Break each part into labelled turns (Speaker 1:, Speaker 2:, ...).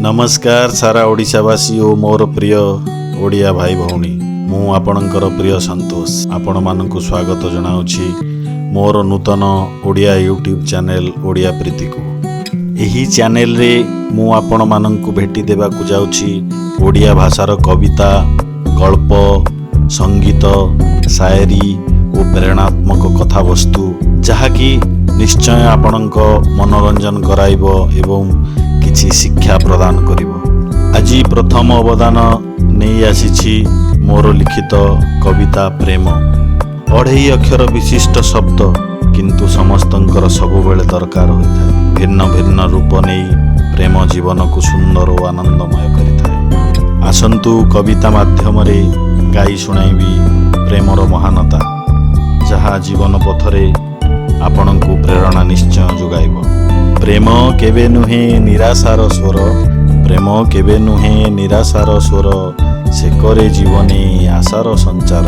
Speaker 1: नमस्कार सारा ओडिशावासी और मोर प्रिय ओडिया भाई भौणी मु आपणकर प्रिय संतोष आपण मानकु स्वागत जनाउछि मोर नूतन ओडिया यूट्यूब चैनल ओडिया प्रीति को। एही चैनल रे मु आपण मानकु भेटी देबा को जाउछि ओडिया भाषार कविता, गल्प, संगीत, शायरी और प्रेरणात्मक कथा वस्तु जहाँकि निश्चय आपणक मनोरंजन कराइब एवं किछि शिक्षा प्रदान करिब। आज प्रथम अवदान नहीं आसी मोर लिखित कविता प्रेम। 2.5 अक्षर विशिष्ट शब्द किंतु समस्तंकर सबुबेले दरकार होइଥାଏ। भिन्न भिन्न रूप नहीं प्रेम जीवन को सुंदर और आनंदमय करिଥାଏ। आसंतु कविता माध्यम रे गाई शुणाइबी प्रेमर महानता जहाँ जीवन पथरे आपणको प्रेरणा निश्चय जोगाइब। प्रेम केबे नुहे निराशार स्वर, प्रेम केबे नुहे निराशार स्वर, से करे जीवने आशार संचार,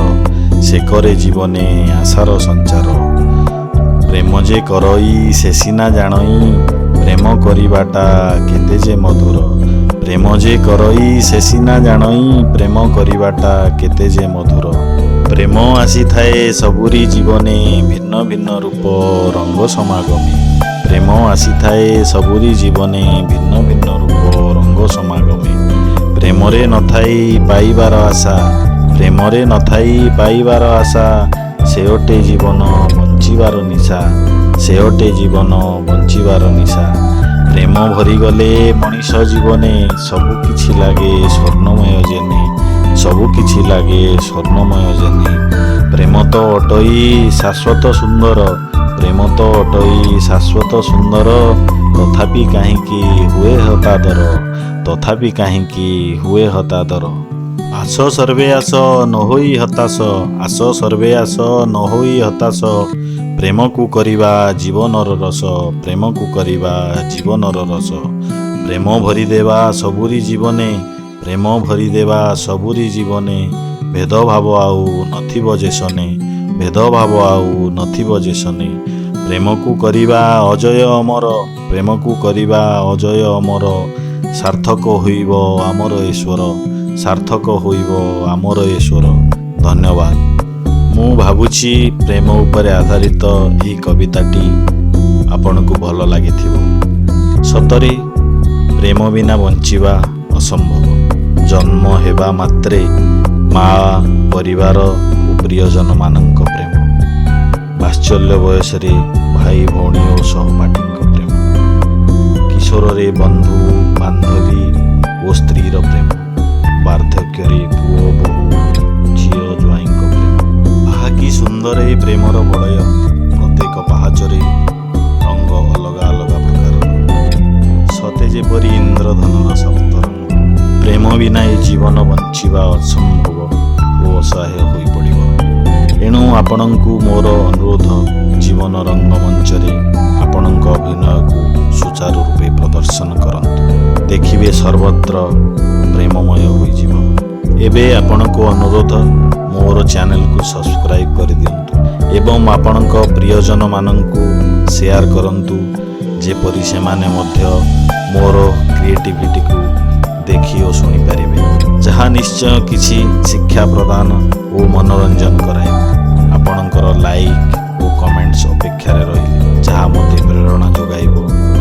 Speaker 1: से करे जीवने आशार संचार। प्रेम जे करई से सिना जानई, प्रेम करिबाटा केते जे मधुर। प्रेम जे करई से सिना जानई, प्रेम करिबाटा केते जे मधुर। प्रेम आसी थाए सबुरी जीवने भिन्न भिन्न रूप रंग समागमे। प्रेम आसी थाए सबुरी जीवने भिन्न भिन्न रूप रंग समागमे। प्रेमरे नथाई पाइबार आशा, प्रेमरे नथाई पाइबार आशा, सेओटे जीवन बंचिबार निशा, सेओटे जीवन बंचिबार निशा। प्रेम भरी गले मनीष जीवने सबु किछि लागे स्वर्णमय जेने, सबु किछि लागे स्वर्णमय जेने। प्रेम तो अटई शाश्वत सुंदर, प्रेम तो अटई शाश्वत सुंदर, तथापि काहींकी हुए हतादर, तथापि काहींकी हुए हतादर। आस सर्वे आस न होई हताश, आस सर्वे आस न होई हताश। प्रेम को करिबा जीवनर रस, प्रेम को करिबा जीवनर रस। प्रेम भरी देवा सबुरी जीवने, प्रेम भरी देवा सबुरी जीवने। भेदभाव आउ नथिब जेसने, भेदभाव आउ नथिब जेसने। प्रेम को करिबा अजय अमर, प्रेम को करिबा अजय अमर। सार्थक होइब आमर ईश्वर, सार्थक होइब आमर ईश्वर। धन्यवाद। मु भाबुछि प्रेम उपरे आधारित एही कविताटी आपनकु भल लागिथिबो। सतरे प्रेम बिना बंचिबा असंभव। जन्म हेबा मात्रे माँ, परिवार और प्रियजन मानक प्रेम, बात्सल्य बयस रे भाई भौणी और सहपाठी प्रेम, किशोर रे बंधु बांधवी और स्त्रीर प्रेम, वार्धक्य रे पुओ बहु झियो ज्वाई प्रेम। आहा सुंदर ए प्रेमर बलय। प्रत्येक पाहाचरे रंग अलग अलग प्रकार, सते जेपरि इंद्रधनुर सप्तरंग। प्रेम बिना ए जीवन बंचिबा असंभव और असहाय होई पड़िबो। एणु आपणଙ୍କୁ मोर अनुरोध, जीवन रंगमंच रे आपणଙ୍କ अभिनय को सुचारू रूपे प्रदर्शन करंतु। देखिबे सर्वत्र प्रेममय होई जीव। एबे आपणको अनुरोध, मोर चैनल को सब्सक्राइब कर दियंतु एवं आपणଙ୍କ प्रियजन माननकु शेयर करंतु, जेपरि से माने मध्य मोर क्रिएटिविटी को देखी और शुणी पारिबे, जहाँ निश्चय किछि शिक्षा प्रदान और मनोरंजन कराए। आपणकर लाइक और कमेंट्स अपेक्षा रही, जहाँ मते प्रेरणा जोगाइब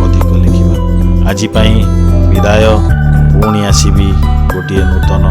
Speaker 1: अधिक लिखिबा। आज पई विदाय। पुणी आसीबी गोटे नूतन